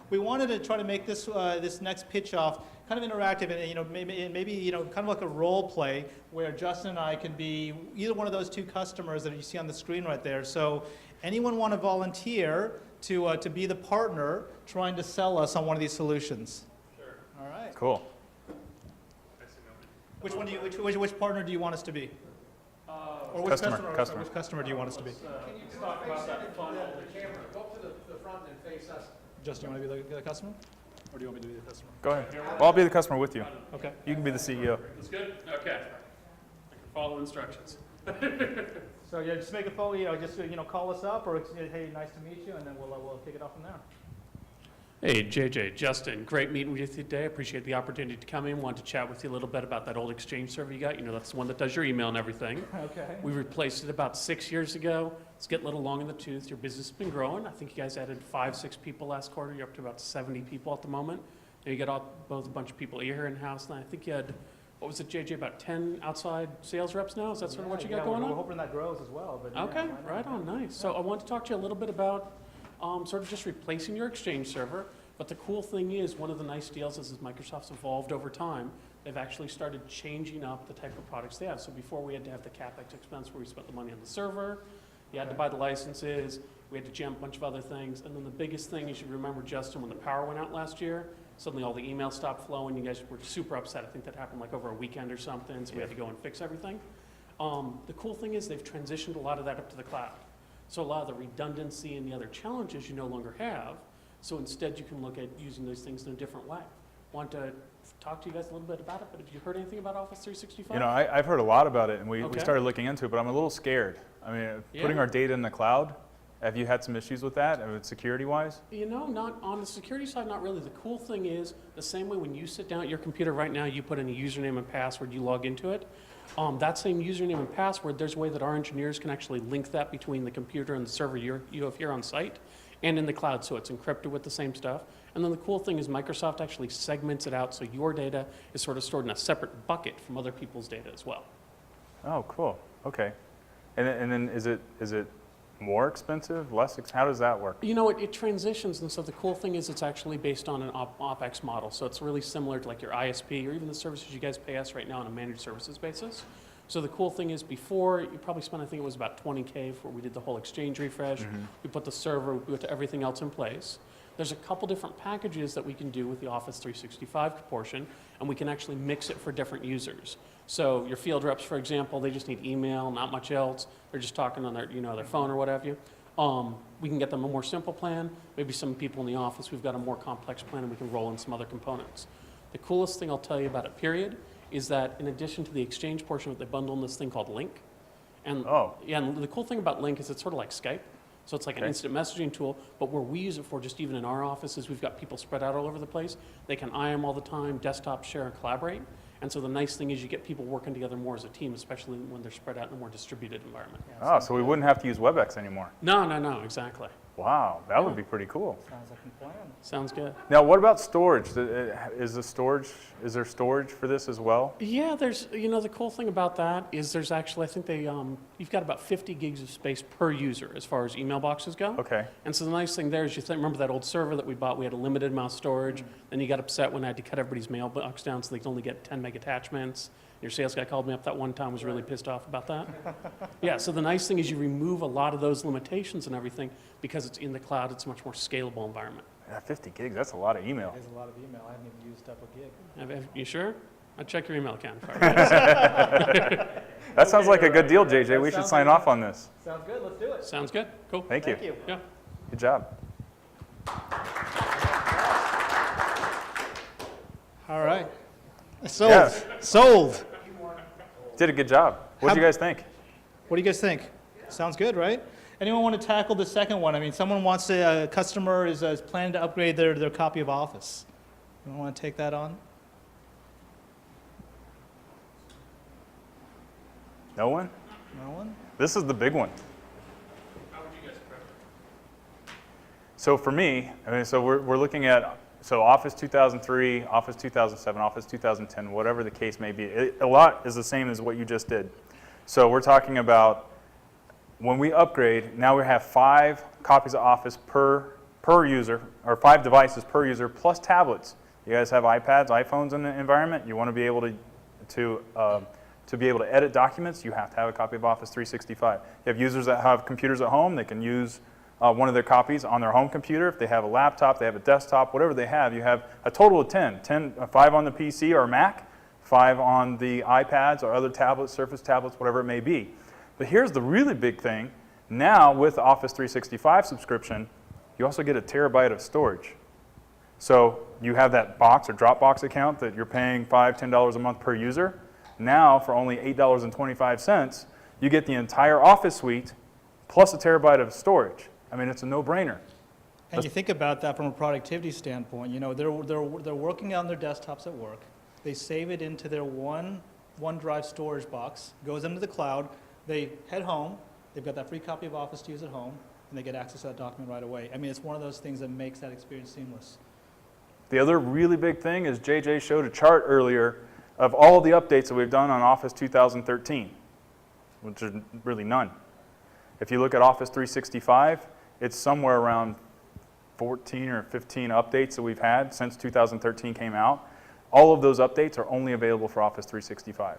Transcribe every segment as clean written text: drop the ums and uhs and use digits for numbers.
we wanted to try to make this this next pitch off kind of interactive, and maybe kind of like a role play where Justin and I can be either one of those two customers that you see on the screen right there. So anyone want to volunteer to be the partner trying to sell us on one of these solutions? Sure. All right. Cool. Which partner do you want us to be? Or which Customer. Or which customer do you want us to be? Can you talk about that funnel? The camera, go up to the front and face us. Justin, you want to be the customer? Or do you want me to be the customer? Go ahead. Well, I'll be the customer with you. Okay. You can be the CEO. That's good? Okay. I can follow instructions. So yeah, just make a phone, just call us up, or hey, nice to meet you, and then we'll kick it off from there. Hey, JJ, Justin, great meeting with you today. Appreciate the opportunity to come in. Wanted to chat with you a little bit about that old Exchange server you got. That's the one that does your email and everything. Okay. We replaced it about 6 years ago. It's getting a little long in the tooth. Your business has been growing. I think you guys added 5-6 people last quarter. You're up to about 70 people at the moment. Now you got both a bunch of people here in-house, and I think you had, what was it, JJ, about 10 outside sales reps now? Is that sort of what you got going on? We're hoping that grows as well. But Okay, right on, nice. So I want to talk to you a little bit about sort of just replacing your Exchange server. But the cool thing is, one of the nice deals is as Microsoft's evolved over time, they've actually started changing up the type of products they have. So before we had to have the CapEx expense where we spent the money on the server, you had to buy the licenses, we had to jam a bunch of other things. And then the biggest thing, you should remember, Justin, when the power went out last year, suddenly all the emails stopped flowing. You guys were super upset. I think that happened like over a weekend or something, so we had to go and fix everything. The cool thing is they've transitioned a lot of that up to the cloud. So a lot of the redundancy and the other challenges you no longer have. So instead, you can look at using those things in a different way. Want to talk to you guys a little bit about it, but have you heard anything about Office 365? I've heard a lot about it, and we Okay. started looking into it, but I'm a little scared. I mean, putting Yeah. our data in the cloud, have you had some issues with that, security-wise? Not on the security side, not really. The cool thing is, the same way when you sit down at your computer right now, you put in a username and password, you log into it. That same username and password, there's a way that our engineers can actually link that between the computer and the server you have here on site and in the cloud, so it's encrypted with the same stuff. And then the cool thing is Microsoft actually segments it out so your data is sort of stored in a separate bucket from other people's data as well. Oh, cool. Okay. And then is it more expensive, less? How does that work? It transitions, and so the cool thing is it's actually based on an OpEx model. So it's really similar to like your ISP or even the services you guys pay us right now on a managed services basis. So the cool thing is before, you probably spent, I think it was about $20K for we did the whole Exchange refresh. We put the server, we put everything else in place. There's a couple different packages that we can do with the Office 365 portion, and we can actually mix it for different users. So your field reps, for example, they just need email, not much else. They're just talking on their, their phone or what have you. We can get them a more simple plan. Maybe some people in the office, we've got a more complex plan, and we can roll in some other components. The coolest thing I'll tell you about it, period, is that in addition to the Exchange portion, they bundle in this thing called Lync. And, and the cool thing about Lync is it's sort of like Skype. So it's like an instant messaging tool, but where we use it for, just even in our offices, we've got people spread out all over the place. They can IM all the time, desktop, share, and collaborate. And so the nice thing is you get people working together more as a team, especially when they're spread out in a more distributed environment. Oh, so we wouldn't have to use WebEx anymore. No, exactly. Wow, that would be pretty cool. Sounds like a plan. Sounds good. Now, what about storage? Is there storage for this as well? Yeah, there's, the cool thing about that is there's actually, I think you've got about 50 gigs of space per user as far as email boxes go. Okay. And so the nice thing there is remember that old server that we bought, we had a limited amount of storage, then you got upset when I had to cut everybody's mailbox down so they could only get 10 meg attachments. Your sales guy called me up that one time, was really pissed off about that. Yeah, so the nice thing is you remove a lot of those limitations and everything because it's in the cloud, it's a much more scalable environment. Yeah, 50 gigs, that's a lot of email. There's a lot of email. I haven't even used up a gig. You sure? I'll check your email account. That sounds like a good deal, JJ. We should sign off on this. Sounds good. Let's do it. Sounds good. Cool. Thank you. Yeah. Good job. All right. Sold. Yes. Sold. Did a good job. What do you guys think? What do you guys think? Sounds good, right? Anyone want to tackle the second one? I mean, someone wants to, a customer is planning to upgrade their copy of Office. Anyone want to take that on? No one? No one? This is the big one. How would you guys prep? So for me, so we're looking at Office 2003, Office 2007, Office 2010, whatever the case may be. A lot is the same as what you just did. So we're talking about when we upgrade, now we have 5 copies of Office per per user, or 5 devices per user, plus tablets. You guys have iPads, iPhones in the environment. You want to be able to be able to edit documents, you have to have a copy of Office 365. You have users that have computers at home, they can use one of their copies on their home computer. If they have a laptop, they have a desktop, whatever they have, you have a total of 5 on the PC or Mac, 5 on the iPads or other tablets, Surface tablets, whatever it may be. But here's the really big thing. Now with Office 365 subscription, you also get a terabyte of storage. So you have that box or Dropbox account that you're paying $5, $10 a month per user. Now, for only $8.25, you get the entire Office suite plus a terabyte of storage. I mean, it's a no-brainer. And you think about that from a productivity standpoint, you know, they're working on their desktops at work. They save it into their OneDrive storage box, goes into the cloud. They head home. They've got that free copy of Office to use at home, and they get access to that document right away. I mean, it's one of those things that makes that experience seamless. The other really big thing is JJ showed a chart earlier of all the updates that we've done on Office 2013, which is really none. If you look at Office 365, it's somewhere around 14 or 15 updates that we've had since 2013 came out. All of those updates are only available for Office 365.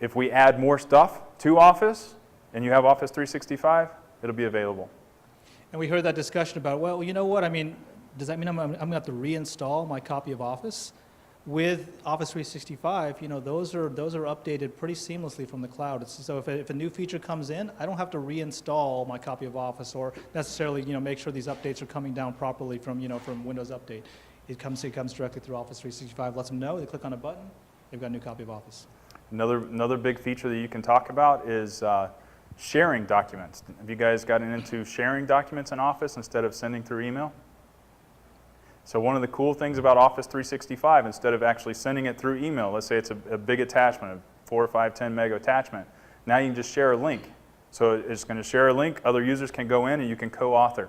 If we add more stuff to Office, and you have Office 365, it'll be available. And we heard that discussion about, well, you know what, I mean, does that mean I'm going to have to reinstall my copy of Office? With Office 365, you know, those are updated pretty seamlessly from the cloud. So if a new feature comes in, I don't have to reinstall my copy of Office or necessarily, you know, make sure these updates are coming down properly from, you know, from Windows Update. It comes directly through Office 365. Lets them know. They click on a button. They've got a new copy of Office. Another big feature that you can talk about is sharing documents. Have you guys gotten into sharing documents in Office instead of sending through email? So one of the cool things about Office 365, instead of actually sending it through email, let's say it's a big attachment, a 4, 5, 10 meg attachment, now you can just share a link. So it's going to share a link, other users can go in and you can co-author.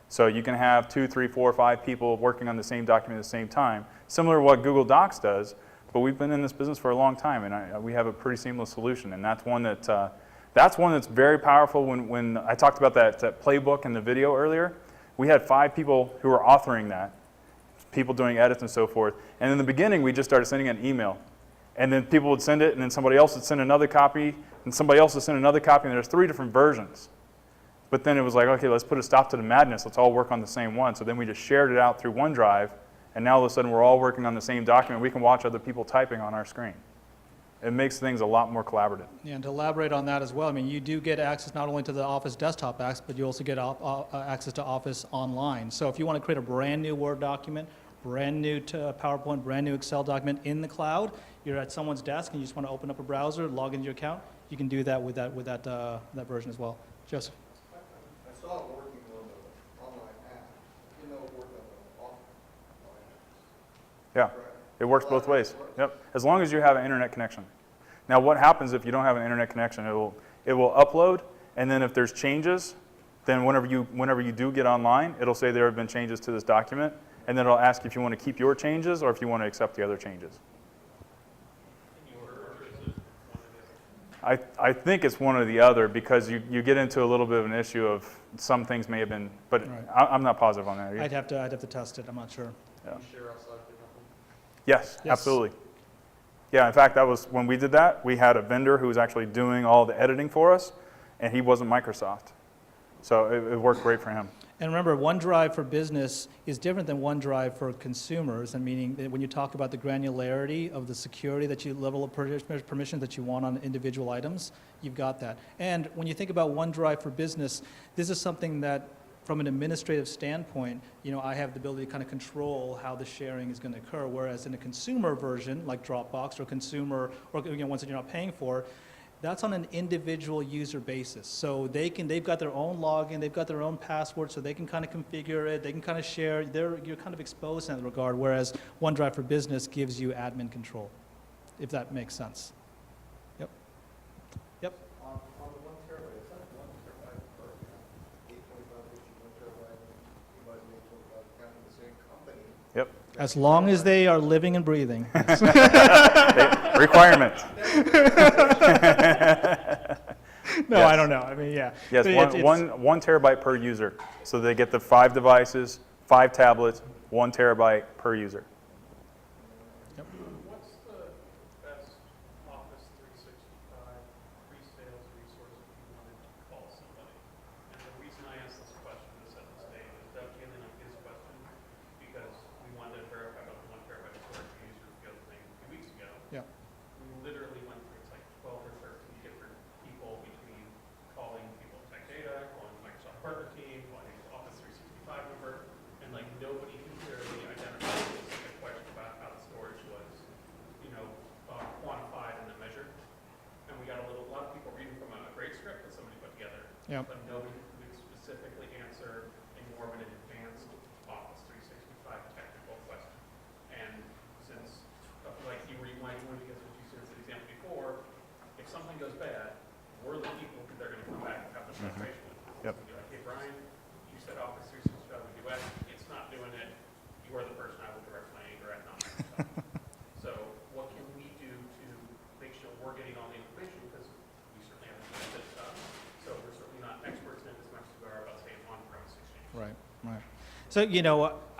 So you can have 2, 3, 4, 5 people working on the same document at the same time, similar to what Google Docs does, but we've been in this business for a long time and we have a pretty seamless solution, and that's one that's very powerful. When I talked about that playbook in the video earlier, we had 5 people who were authoring that, people doing edits and so forth. And in the beginning, we just started sending an email. And then people would send it, and then somebody else would send another copy, and somebody else would send another copy, and there's 3 different versions. But then it was like, okay, let's put a stop to the madness. Let's all work on the same one. So then we just shared it out through OneDrive, and now all of a sudden we're all working on the same document. We can watch other people typing on our screen. It makes things a lot more collaborative. Yeah, and to elaborate on that as well, I mean, you do get access not only to the Office desktop apps, but you also get access to Office online. So if you want to create a brand new Word document, brand new PowerPoint, brand new Excel document in the cloud, you're at someone's desk and you just want to open up a browser, log into your account, you can do that with that version as well. Joseph? I saw it working on the online app. You know, it worked on the offline apps. Yeah, it works both ways. Yep, as long as you have an internet connection. Now what happens if you don't have an internet connection? It will upload, and then if there's changes, then whenever you do get online, it'll say there have been changes to this document, and then it'll ask if you want to keep your changes or if you want to accept the other changes. I think it's one or the other, because you get into a little bit of an issue of some things may have been, but Right. I'm not positive on that. I'd have to test it, I'm not sure. Yeah. Share outside the company. Yes, Yes. absolutely. Yeah, in fact, that was when we did that, we had a vendor who was actually doing all the editing for us, and he wasn't Microsoft. So it worked great for him. And remember, OneDrive for business is different than OneDrive for consumers, and meaning that when you talk about the granularity of the security level of permission that you want on individual items, you've got that. And when you think about OneDrive for business, this is something that, from an administrative standpoint, you know, I have the ability to kind of control how the sharing is going to occur, whereas in a consumer version, like Dropbox or consumer, or, you know, ones that you're not paying for, that's on an individual user basis. So they've got their own login, they've got their own password, so they can kind of configure it, they can kind of share, you're kind of exposed in that regard, whereas OneDrive for Business gives you admin control, if that makes sense. Yep. Yep. On the 1 terabyte, it's not 1 terabyte per account. 825 gives you 1 terabyte. You might be 825 account in the same company. Yep. As long as they are living and breathing. Requirement. No, Yes. I don't know. I mean, yeah. Yes, But one terabyte per user. So they get the 5 devices, 5 tablets, 1 terabyte per user. What's the best Office 365 pre-sales resource if you wanted to call somebody? And the reason I asked this question to set the stage is dovetailing on his question, because we wanted to verify about the 1 terabyte storage user the other thing a few weeks ago. Yeah. We literally went through, it's like 12 or 13 different people between calling people at Tech Data, calling the Microsoft partner team, calling the Office 365 number, and like nobody could clearly identify a specific question about how the storage was, quantified and then measured. And we got a lot of people reading from a great script that somebody put together, Yeah. but nobody could specifically answer a more of an advanced Office 365 technical question. And since, like you rewind one because what you said as an example before, if something goes bad, we're the people that they're going to come back and have the frustration with. Yep. So be like, hey Brian, you said Office 365 would do X, it's not doing it. You are the person I would direct my anger at, not Microsoft. So what can we do to make sure we're getting all the information, because we certainly haven't done this stuff. So we're certainly not experts in it as much as we are about, say, on-premise exchange. Right, right. So,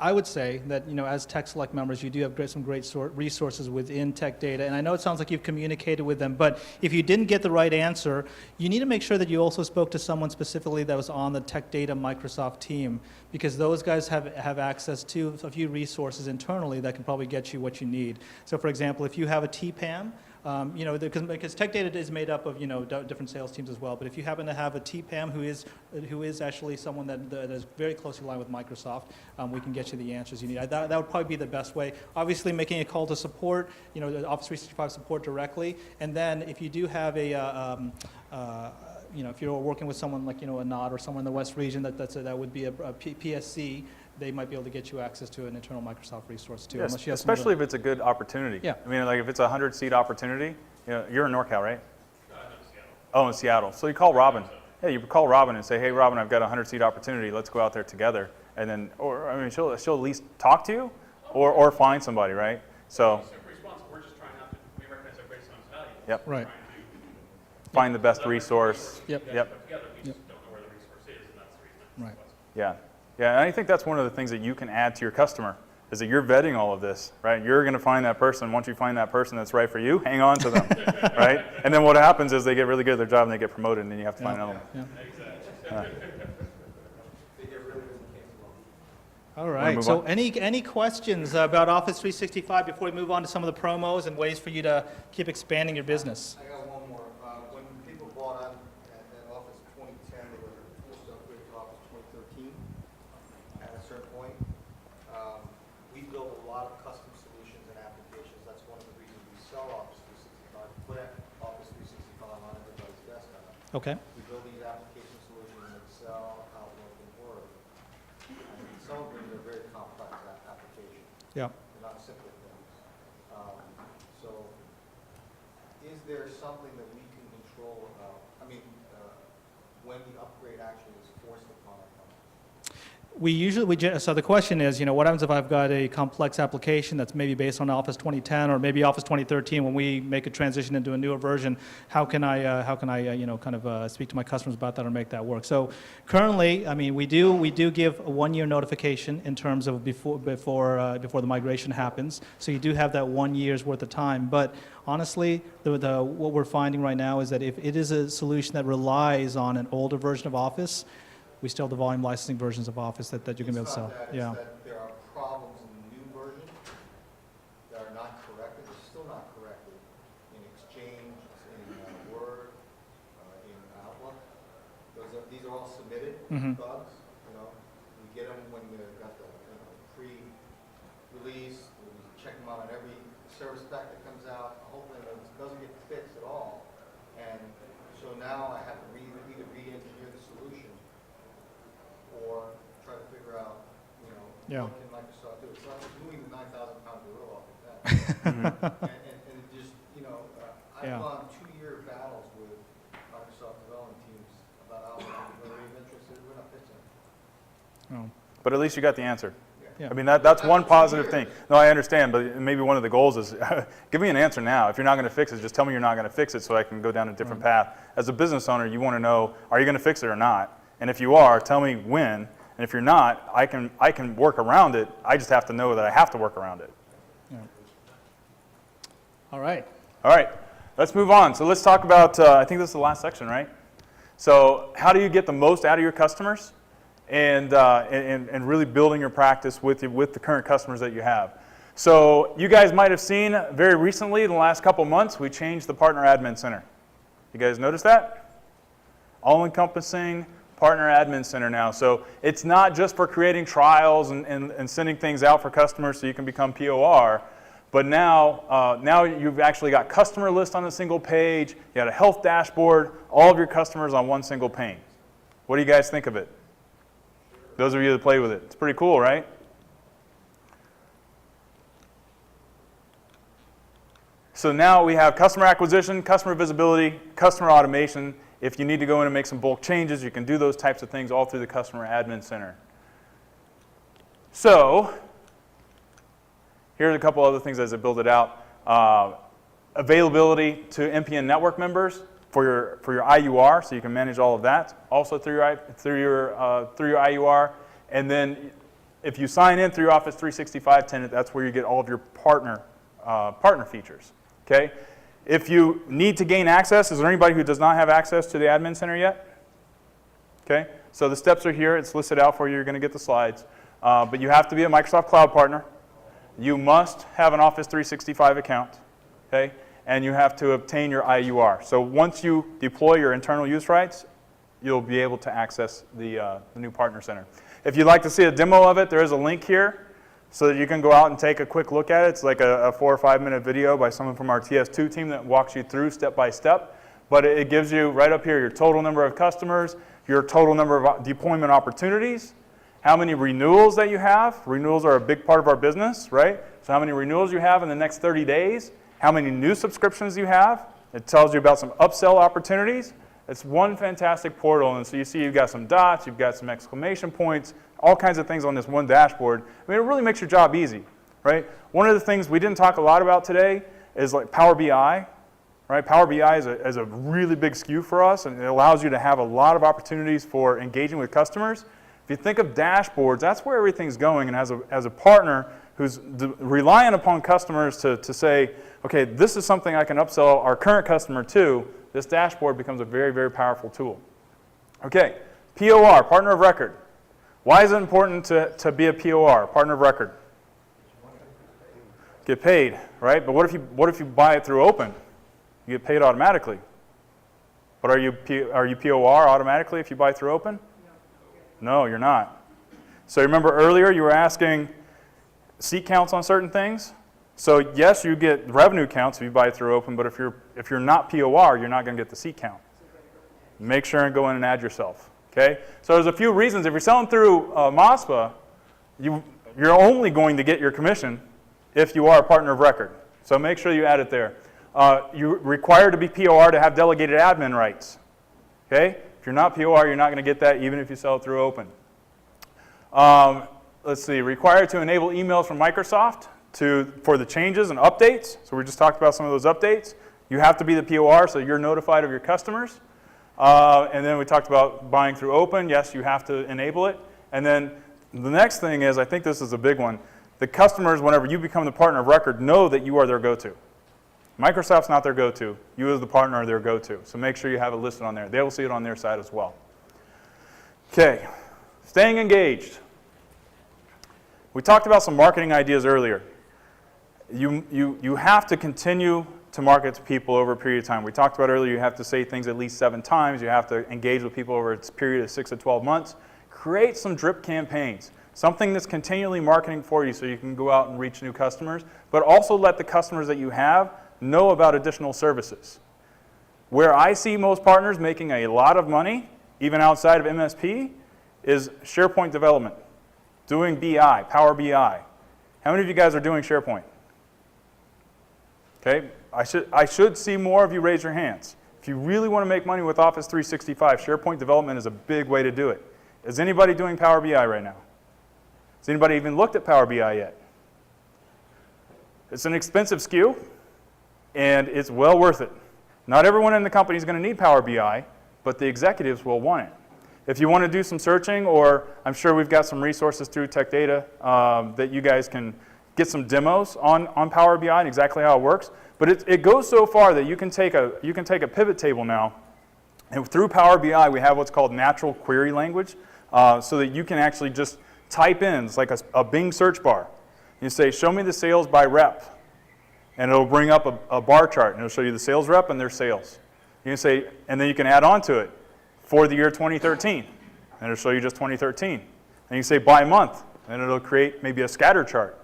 I would say that, as Tech Select members, you do have some great resources within Tech Data, and I know it sounds like you've communicated with them, but if you didn't get the right answer, you need to make sure that you also spoke to someone specifically that was on the Tech Data Microsoft team, because those guys have access to a few resources internally that can probably get you what you need. So, for example, if you have a TPAM, because Tech Data is made up of different sales teams as well. But if you happen to have a TPAM who is actually someone that is very closely aligned with Microsoft, we can get you the answers you need. That would probably be the best way. Obviously, making a call to support, the Office 365 support directly, and then if you do have if you're working with someone like a NOD or someone in the West region that would be a PSC. They might be able to get you access to an internal Microsoft resource too. Yes, unless you have especially if it's a good opportunity. Yeah. I mean, like if it's a 100-seat opportunity, you're in NorCal, right? No, Seattle. Oh, in Seattle. So you call Robin. Yeah, you call Robin and say, hey, Robin, I've got a 100-seat opportunity. Let's go out there together. And then, she'll at least talk to you or find somebody, right? So Super responsive. We're just trying not to, we recognize everybody's own value. Yep. Right. We're trying to find the best resource. Yep. Yep. put together. We just don't know where the resource is, and that's the reason I Right. asked the question. Yeah. Yeah, and I think that's one of the things that you can add to your customer is that you're vetting all of this, right? You're going to find that person. Once you find that person that's right for you, hang on to them, right? And then what happens is they get really good at their job and they get promoted, and then you have to find another one. Yeah. They get rid of it and cancel them. All right. move So on? any questions about Office 365 before we move on to some of the promos and ways for you to keep expanding your business? I got one more. When people bought on at Office 2010, they were forced to upgrade to Office 2013 at a certain point. We built a lot of custom solutions and applications. That's one of the reasons we sell Office 365, put Office 365 on everybody's desktop. Okay. We build these application solutions in Excel, Outlook, and Word. And some of them are very complex applications. Yeah. They're not simple things. So is there something that we can control about, when the upgrade actually is forced upon our company? So the question is, what happens if I've got a complex application that's maybe based on Office 2010 or maybe Office 2013 when we make a transition into a newer version? How can I speak to my customers about that or make that work? So currently, we do give a 1-year notification in terms of before the migration happens. So you do have that 1 year's worth of time. But honestly, what we're finding right now is that if it is a solution that relies on an older version of Office, we still have the volume licensing versions of Office that you can be able to sell. It's Yeah. not that, it's that there are problems in the new version that are not corrected, they're still not corrected in Exchange, in Word, in Outlook. These are all submitted Mhm. bugs, we get them when they've got the pre-release, we check them out on every service pack that comes out, hopefully it doesn't get fixed at all. And so now I have to either re-engineer the solution or try to figure out, Yeah. what can Microsoft do? It's not like moving the 9,000-pound gorilla off the fence. And just, I've Yeah. gone 2-year battles with Microsoft development teams about Outlook, whether they're even interested, we're not fixing it. Oh. But at least you got the answer. Yeah. Yeah. I mean, that's one positive thing. No, I understand, but maybe one of the goals is give me an answer now. If you're not going to fix it, just tell me you're not going to fix it so I can go down a different path. As a business owner, you want to know, are you going to fix it or not? And if you are, tell me when. And if you're not, I can work around it. I just have to know that I have to work around it. All right. All right, let's move on. So let's talk about, I think this is the last section, right? So how do you get the most out of your customers and really building your practice with the current customers that you have? So you guys might have seen very recently, in the last couple months, we changed the Partner Admin Center. You guys notice that? All-encompassing Partner Admin Center now. So it's not just for creating trials and sending things out for customers so you can become POR, but now you've actually got customer list on a single page, you got a health dashboard, all of your customers on one single pane. What do you guys think of it? Those of you that play with it. It's pretty cool, right? So now we have customer acquisition, customer visibility, customer automation. If you need to go in and make some bulk changes, you can do those types of things all through the Customer Admin Center. So here's a couple other things as I build it out. Availability to MPN network members for your IUR, so you can manage all of that. Also through your IUR, and then if you sign in through your Office 365 tenant, that's where you get all of your partner features. Okay. If you need to gain access, is there anybody who does not have access to the Admin Center yet? Okay. So the steps are here. It's listed out for you. You're going to get the slides, but you have to be a Microsoft Cloud partner. You must have an Office 365 account, okay? And you have to obtain your IUR. So once you deploy your internal use rights, you'll be able to access the new Partner Center. If you'd like to see a demo of it, there is a link here so that you can go out and take a quick look at it. It's like a 4 or 5 minute video by someone from our TS2 team that walks you through step by step. But it gives you right up here your total number of customers, your total number of deployment opportunities, how many renewals that you have. Renewals are a big part of our business, right? So how many renewals you have in the next 30 days, how many new subscriptions you have. It tells you about some upsell opportunities. It's one fantastic portal, and so you see you've got some dots, you've got some exclamation points, all kinds of things on this one dashboard. I mean, it really makes your job easy, right? One of the things we didn't talk a lot about today is like Power BI, right? Power BI is a really big SKU for us, and it allows you to have a lot of opportunities for engaging with customers. If you think of dashboards, that's where everything's going, and as a partner who's relying upon customers to say, okay, this is something I can upsell our current customer to, this dashboard becomes a very, very powerful tool. Okay, POR, Partner of Record. Why is it important to be a POR, Partner of Record? Get paid, right? But what if you buy it through Open? You get paid automatically. But are you POR automatically if you buy through Open? No, you're not. So remember earlier you were asking seat counts on certain things? So yes, you get revenue counts if you buy through Open, but if you're not POR, you're not going to get the seat count. Make sure and go in and add yourself. Okay? So there's a few reasons. If you're selling through MOSPA, you're only going to get your commission if you are a partner of record. So make sure you add it there. You're required to be POR to have delegated admin rights. Okay? If you're not POR, you're not going to get that even if you sell it through Open. Let's see, required to enable emails from Microsoft for the changes and updates. So we just talked about some of those updates. You have to be the POR so you're notified of your customers. And then we talked about buying through Open. Yes, you have to enable it. And then the next thing is, I think this is a big one, the customers, whenever you become the partner of record, know that you are their go-to. Microsoft's not their go-to. You as the partner are their go-to. So make sure you have it listed on there. They will see it on their side as well. Okay, staying engaged. We talked about some marketing ideas earlier. You have to continue to market to people over a period of time. We talked about earlier you have to say things at least 7 times. You have to engage with people over a period of 6 to 12 months. Create some drip campaigns. Something that's continually marketing for you so you can go out and reach new customers, but also let the customers that you have know about additional services. Where I see most partners making a lot of money, even outside of MSP, is SharePoint development. Doing BI, Power BI. How many of you guys are doing SharePoint? Okay, I should see more of you raise your hands. If you really want to make money with Office 365, SharePoint development is a big way to do it. Is anybody doing Power BI right now? Has anybody even looked at Power BI yet? It's an expensive SKU, and it's well worth it. Not everyone in the company is going to need Power BI, but the executives will want it. If you want to do some searching, or I'm sure we've got some resources through Tech Data that you guys can get some demos on Power BI and exactly how it works. But it goes so far that you can take a pivot table now, and through Power BI we have what's called natural query language, so that you can actually just type in, it's like a Bing search bar. You say, show me the sales by rep, and it'll bring up a bar chart, and it'll show you the sales rep and their sales. You can say, and then you can add on to it for the year 2013, and it'll show you just 2013. And you can say by month, and it'll create maybe a scatter chart.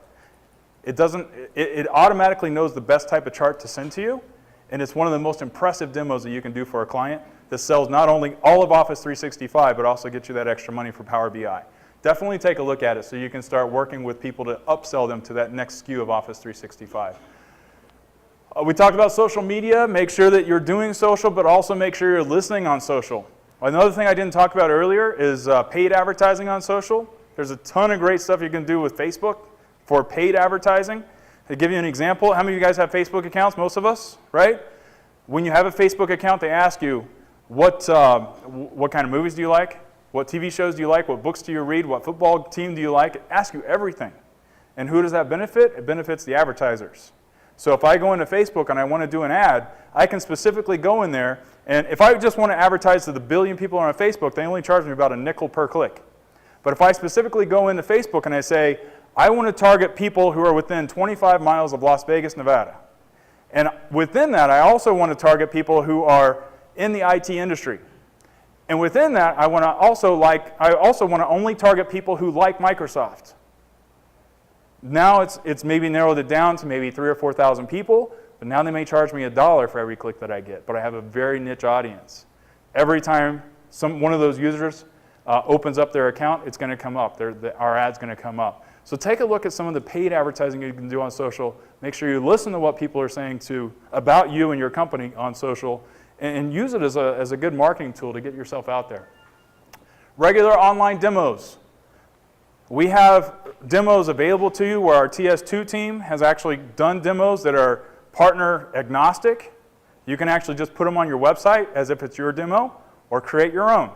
It automatically knows the best type of chart to send to you, and it's one of the most impressive demos that you can do for a client that sells not only all of Office 365, but also gets you that extra money for Power BI. Definitely take a look at it so you can start working with people to upsell them to that next SKU of Office 365. We talked about social media. Make sure that you're doing social, but also make sure you're listening on social. Another thing I didn't talk about earlier is paid advertising on social. There's a ton of great stuff you can do with Facebook for paid advertising. To give you an example, how many of you guys have Facebook accounts? Most of us, right? When you have a Facebook account, they ask you, what kind of movies do you like? What TV shows do you like? What books do you read? What football team do you like? It asks you everything. And who does that benefit? It benefits the advertisers. So if I go into Facebook and I want to do an ad, I can specifically go in there, and if I just want to advertise to the billion people on Facebook, they only charge me about a nickel per click. But if I specifically go into Facebook and I say, I want to target people who are within 25 miles of Las Vegas, Nevada. And within that, I also want to target people who are in the IT industry. And within that, I also want to only target people who like Microsoft. Now it's maybe narrowed it down to maybe 3,000 or 4,000 people, but now they may charge me $1 for every click that I get. But I have a very niche audience. Every time one of those users opens up their account, it's going to come up. Our ad's going to come up. So take a look at some of the paid advertising you can do on social. Make sure you listen to what people are saying about you and your company on social, and use it as a good marketing tool to get yourself out there. Regular online demos. We have demos available to you where our TS2 team has actually done demos that are partner agnostic. You can actually just put them on your website as if it's your demo, or create your own.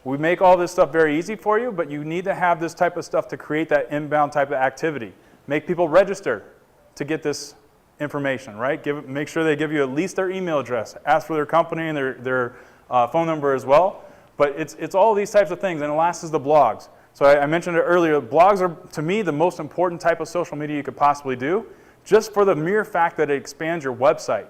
We make all this stuff very easy for you, but you need to have this type of stuff to create that inbound type of activity. Make people register to get this information, right? Make sure they give you at least their email address. Ask for their company and their phone number as well. But it's all these types of things, and the last is the blogs. So I mentioned it earlier, blogs are, to me, the most important type of social media you could possibly do, just for the mere fact that it expands your website.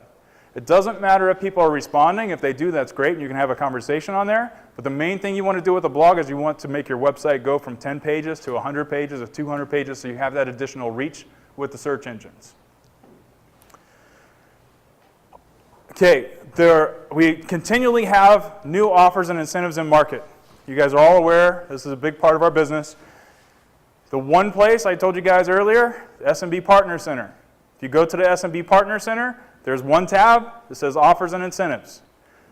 It doesn't matter if people are responding. If they do, that's great, and you can have a conversation on there. But the main thing you want to do with a blog is you want to make your website go from 10 pages to 100 pages or 200 pages, so you have that additional reach with the search engines. Okay, we continually have new offers and incentives in market. You guys are all aware, this is a big part of our business. The one place I told you guys earlier, the SMB Partner Center. If you go to the SMB Partner Center, there's one tab that says Offers and Incentives.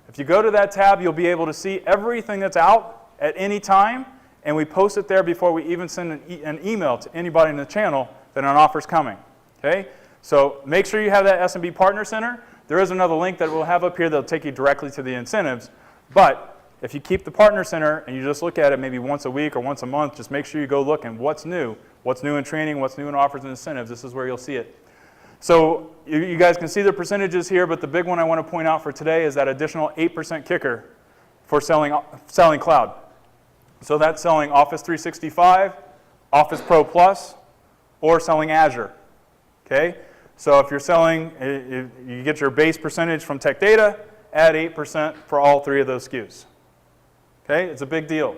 If you go to that tab, you'll be able to see everything that's out at any time, and we post it there before we even send an email to anybody in the channel that an offer's coming. Okay? So make sure you have that SMB Partner Center. There is another link that we'll have up here that'll take you directly to the incentives, but if you keep the Partner Center and you just look at it maybe once a week or once a month, just make sure you go look and what's new in training, what's new in offers and incentives. This is where you'll see it. So you guys can see the percentages here, but the big one I want to point out for today is that additional 8% kicker for selling cloud. So that's selling Office 365, Office Pro Plus, or selling Azure. Okay? So if you're selling, you get your base percentage from Tech Data, add 8% for all three of those SKUs. Okay, it's a big deal.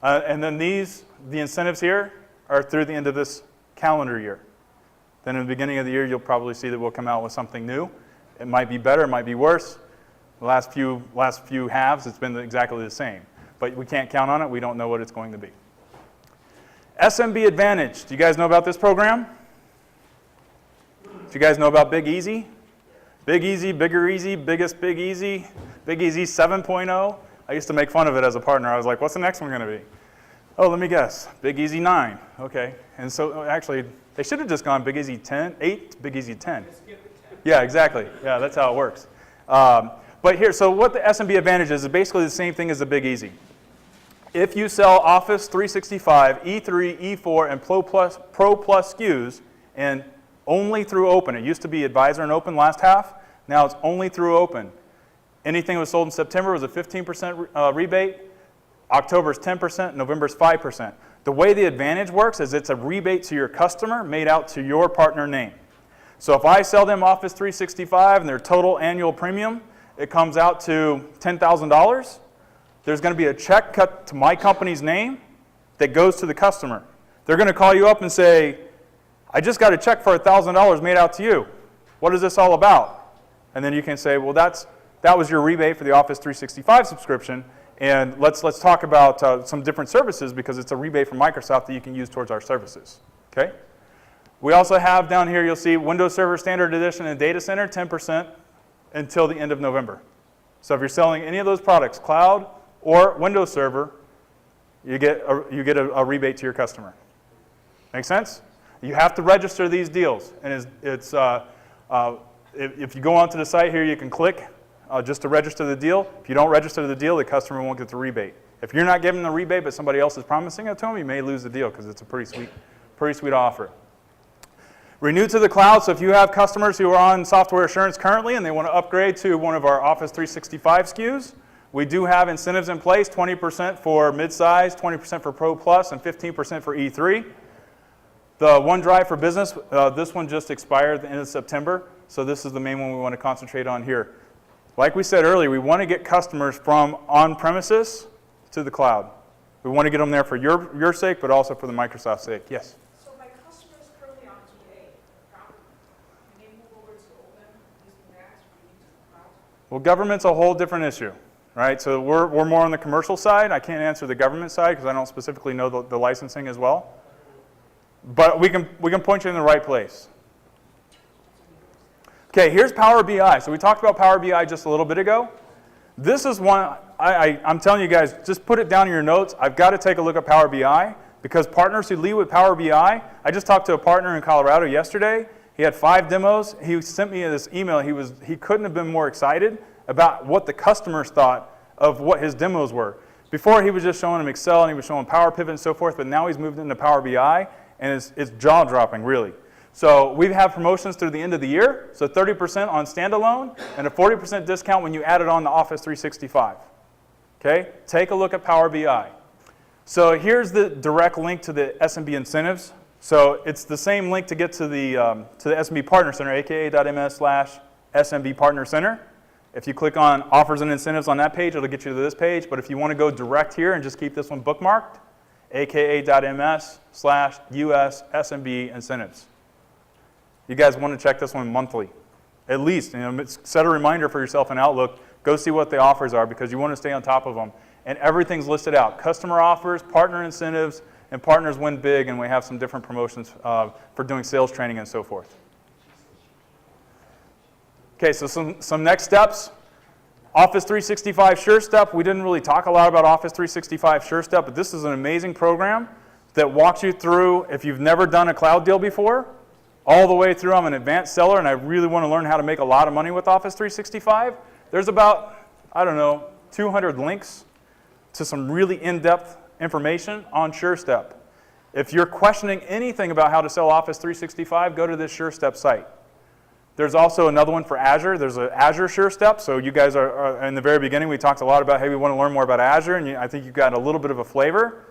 And then the incentives here are through the end of this calendar year. Then in the beginning of the year, you'll probably see that we'll come out with something new. It might be better, it might be worse. The last few halves, it's been exactly the same. But we can't count on it. We don't know what it's going to be. SMB Advantage. Do you guys know about this program? Do you guys know about Big Easy? Big Easy, Bigger Easy, Biggest Big Easy, Big Easy 7.0. I used to make fun of it as a partner. I was like, what's the next one going to be? Oh, let me guess. Big Easy 9. Okay. And so actually, they should have just gone Big Easy 10, 8, Big Easy 10. Yeah, exactly. Yeah, that's how it works. But here, so what the SMB Advantage is basically the same thing as the Big Easy. If you sell Office 365, E3, E4, and Pro Plus SKUs, and only through Open, it used to be Advisor and Open last half, now it's only through Open. Anything that was sold in September was a 15% rebate, October is 10%, November is 5%. The way the Advantage works is it's a rebate to your customer made out to your partner name. So if I sell them Office 365 and their total annual premium, it comes out to $10,000, there's going to be a check cut to my company's name that goes to the customer. They're going to call you up and say, I just got a check for $1,000 made out to you. What is this all about? And then you can say, well, that was your rebate for the Office 365 subscription, and let's talk about some different services because it's a rebate from Microsoft that you can use towards our services. Okay? We also have down here, you'll see Windows Server Standard Edition and Data Center, 10% until the end of November. So if you're selling any of those products, cloud or Windows Server, you get a rebate to your customer. Make sense? You have to register these deals, and if you go onto the site here, you can click just to register the deal. If you don't register the deal, the customer won't get the rebate. If you're not giving the rebate, but somebody else is promising it to them, you may lose the deal because it's a pretty sweet offer. Renew to the cloud, so if you have customers who are on software assurance currently and they want to upgrade to one of our Office 365 SKUs, we do have incentives in place, 20% for mid-size, 20% for Pro Plus, and 15% for E3. The OneDrive for Business, this one just expired at the end of September, so this is the main one we want to concentrate on here. Like we said earlier, we want to get customers from on-premises to the cloud. We want to get them there for your sake, but also for the Microsoft sake. Yes? So my customer is currently on GA, can they move over to Open using that to the cloud? Well, government's a whole different issue, right? So we're more on the commercial side. I can't answer the government side because I don't specifically know the licensing as well. But we can point you in the right place. Okay, here's Power BI. So we talked about Power BI just a little bit ago. This is one, I'm telling you guys, just put it down in your notes. I've got to take a look at Power BI because partners who lead with Power BI, I just talked to a partner in Colorado yesterday. He had 5 demos. He sent me this email. He couldn't have been more excited about what the customers thought of what his demos were. Before he was just showing them Excel and he was showing Power Pivot and so forth, but now he's moved into Power BI and it's jaw-dropping really. So we have promotions through the end of the year, so 30% on standalone and a 40% discount when you add it on to Office 365. Okay, take a look at Power BI. So here's the direct link to the SMB incentives. So it's the same link to get to the SMB Partner Center, aka.ms/SMB Partner Center. If you click on Offers and Incentives on that page, it'll get you to this page. But if you want to go direct here and just keep this one bookmarked, aka.ms/US SMB Incentives. You guys want to check this one monthly, at least. Set a reminder for yourself in Outlook. Go see what the offers are because you want to stay on top of them. And everything's listed out. Customer offers, partner incentives, and partners win big. And we have some different promotions for doing sales training and so forth. Okay, so some next steps. Office 365 SureStep. We didn't really talk a lot about Office 365 SureStep, but this is an amazing program that walks you through, if you've never done a cloud deal before, all the way through. I'm an advanced seller and I really want to learn how to make a lot of money with Office 365. There's about, 200 links to some really in-depth information on SureStep. If you're questioning anything about how to sell Office 365, go to this SureStep site. There's also another one for Azure. There's an Azure SureStep. So you guys are in the very beginning, we talked a lot about, hey, we want to learn more about Azure, and I think you got a little bit of a flavor,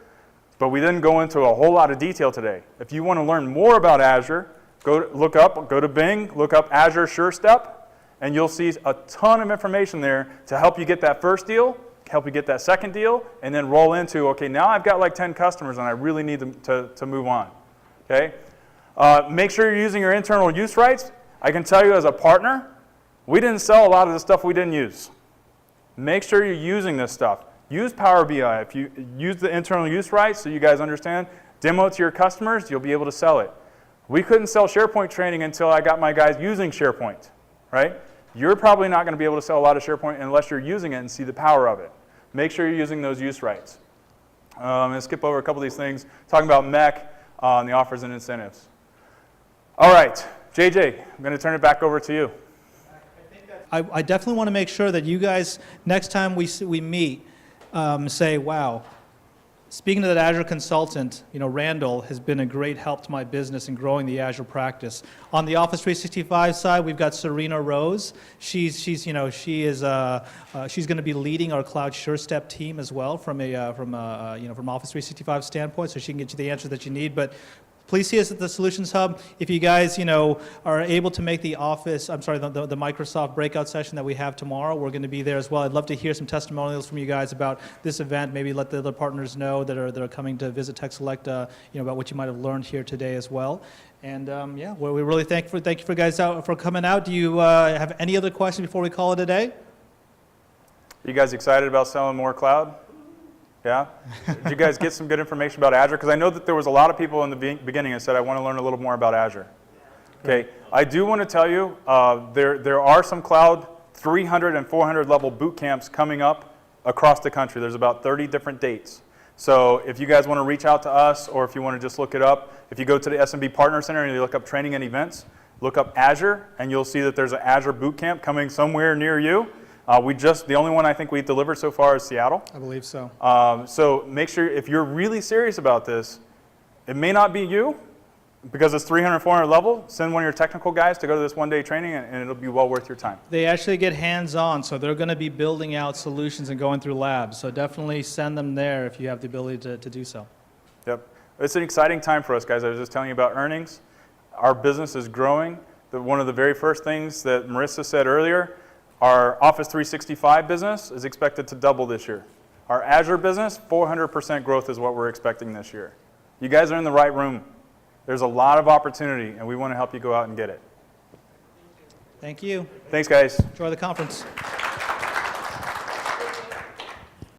but we didn't go into a whole lot of detail today. If you want to learn more about Azure, go to Bing, look up Azure SureStep, and you'll see a ton of information there to help you get that first deal, help you get that second deal, and then roll into, okay, now I've got like 10 customers and I really need them to move on. Okay? Make sure you're using your internal use rights. I can tell you as a partner, we didn't sell a lot of the stuff we didn't use. Make sure you're using this stuff. Use Power BI. If you use the internal use rights so you guys understand, demo it to your customers, you'll be able to sell it. We couldn't sell SharePoint training until I got my guys using SharePoint, right? You're probably not going to be able to sell a lot of SharePoint unless you're using it and see the power of it. Make sure you're using those use rights. I'm going to skip over a couple of these things, talking about MEC, the offers and incentives. All right, JJ, I'm going to turn it back over to you. I definitely want to make sure that you guys, next time we meet, say, wow, speaking to that Azure consultant, Randall has been a great help to my business in growing the Azure practice. On the Office 365 side, we've got Serena Rose. She's going to be leading our Cloud SureStep team as well from Office 365 standpoint, so she can get you the answers that you need. But please see us at the Solutions Hub. If you guys, are able to make the the Microsoft breakout session that we have tomorrow, we're going to be there as well. I'd love to hear some testimonials from you guys about this event. Maybe let the other partners know that are coming to visit Tech Select, about what you might have learned here today as well. And we really thank you guys for coming out. Do you have any other questions before we call it a day? You guys excited about selling more cloud? Yeah? Did you guys get some good information about Azure? Because I know that there was a lot of people in the beginning that said, I want to learn a little more about Azure. Okay, I do want to tell you, there are some cloud 300 and 400 level boot camps coming up across the country. There's about 30 different dates. So if you guys want to reach out to us, or if you want to just look it up, if you go to the SMB Partner Center and you look up training and events, look up Azure, and you'll see that there's an Azure boot camp coming somewhere near you. The only one I think we've delivered so far is Seattle. I believe so. So make sure, if you're really serious about this, it may not be you, because it's 300, 400 level, send one of your technical guys to go to this one-day training, and it'll be well worth your time. They actually get hands-on, so they're going to be building out solutions and going through labs. So definitely send them there if you have the ability to do so. Yep. It's an exciting time for us, guys. I was just telling you about earnings. Our business is growing. One of the very first things that Marissa said earlier, our Office 365 business is expected to double this year. Our Azure business, 400% growth is what we're expecting this year. You guys are in the right room. There's a lot of opportunity, and we want to help you go out and get it. Thank you. Thanks, guys. Enjoy the conference.